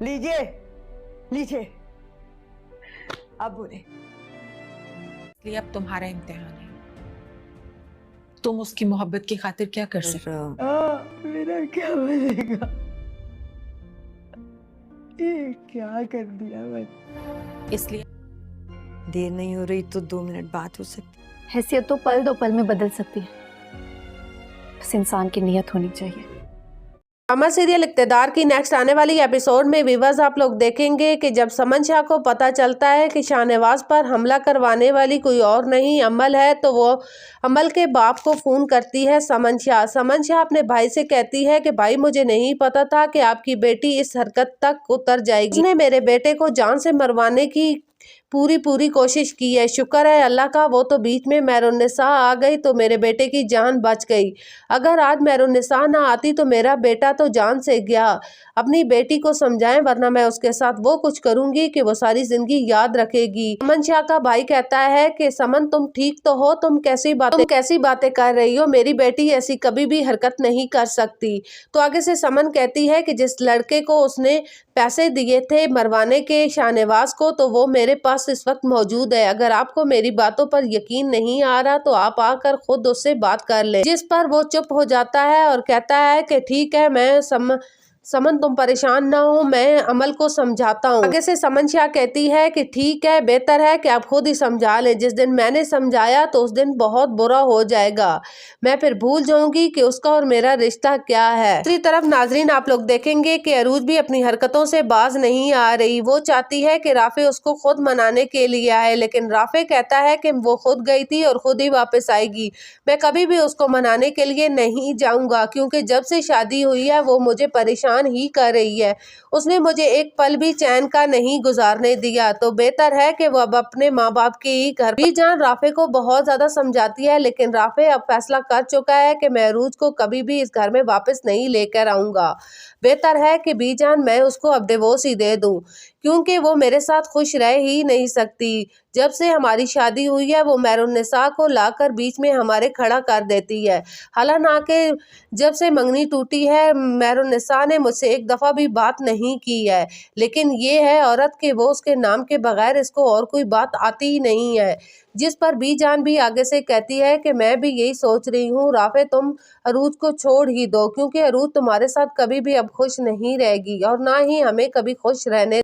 लीजिए लीजिए, अब बोले। इसलिए अब तुम्हारा इम्तिहान है, तुम उसकी मोहब्बत की खातिर क्या कर सकते हो? मेरा क्या बनेगा? ये क्या कर दिया मैंने? इसलिए देर नहीं हो रही तो 2 मिनट बात हो सकती। हैसियत तो पल दो पल में बदल सकती है, बस इंसान की नीयत होनी चाहिए। ड्रामा सीरियल इक़्तिदार की नेक्स्ट आने वाली एपिसोड में व्यूअर्स आप लोग देखेंगे कि जब समन शाह को पता चलता है कि शाहनवाज पर हमला करवाने वाली कोई और नहीं अमल है, तो वो अमल के बाप को फ़ोन करती है समन शाह। समन शाह अपने भाई से कहती है कि भाई मुझे नहीं पता था कि आपकी बेटी इस हरकत तक उतर जाएगी। उसने मेरे बेटे को जान से मरवाने की पूरी कोशिश की है। शुक्र है अल्लाह का, वो तो बीच में मेहरुन्निसा आ गई तो मेरे बेटे की जान बच गई। अगर आज मेहरुन्निसा ना आती तो मेरा बेटा तो जान से गया। अपनी बेटी को समझाएं वरना मैं उसके साथ वो कुछ करूंगी कि वो सारी जिंदगी याद रखेगी। समन शाह का भाई कहता है कि समन तुम ठीक तो हो, तुम कैसी बातें कर रही हो, मेरी बेटी ऐसी कभी भी हरकत नहीं कर सकती। तो आगे से समन कहती है कि जिस लड़के को उसने पैसे दिए थे मरवाने के शाहनवाज को, तो वो मेरे पास इस वक्त मौजूद है। अगर आपको मेरी बातों पर यकीन नहीं आ रहा तो आप आकर खुद उससे बात कर लें। जिस पर वो चुप हो जाता है और कहता है कि ठीक है, मैं समन तुम परेशान ना हो, मैं अमल को समझाता हूँ। आगे से समन शाह कहती है कि ठीक है, बेहतर है कि आप खुद ही समझा लें। जिस दिन मैंने समझाया तो उस दिन बहुत बुरा हो जाएगा, मैं फिर भूल जाऊंगी कि उसका और मेरा रिश्ता क्या है। दूसरी तरफ नाजरीन आप लोग देखेंगे कि अरूज भी अपनी हरकतों से बाज नहीं आ रही। वो चाहती है कि राफे उसको खुद मनाने के लिए आए, लेकिन राफे कहता है कि वो खुद गई थी और खुद ही वापस आएगी। मैं कभी भी उसको मनाने के लिए नहीं जाऊंगा, क्योंकि जब से शादी हुई है वो मुझे परेशान ही कर रही है। उसने मुझे एक पल भी चैन का नहीं गुजारने दिया। तो बेहतर है कि वो अब अपने माँ बाप के ही घर। बीजान राफे को बहुत ज्यादा समझाती है, लेकिन राफे अब फैसला कर चुका है कि मैं अरूज को कभी भी इस घर में वापस नहीं लेकर आऊंगा। बेहतर है कि बीजान मैं उसको अब डिवोर्स ही दे दूं, क्योंकि वो मेरे साथ खुश रह ही नहीं सकती। जब से हमारी शादी हुई है वो मेहरुन्निसा को लाकर बीच में हमारे खड़ा कर देती है। हालांकि जब से मंगनी टूटी है मेहरुन्निसा ने मुझसे एक दफ़ा भी बात नहीं की है, लेकिन ये है औरत कि वो उसके नाम के बगैर इसको और कोई बात आती ही नहीं है। जिस पर बीजान भी आगे से कहती है कि मैं भी यही सोच रही हूँ राफे, तुम अरूज को छोड़ ही दो, क्योंकि अरूज तुम्हारे साथ कभी भी अब खुश नहीं रहेगी और ना ही हमें कभी खुश रहने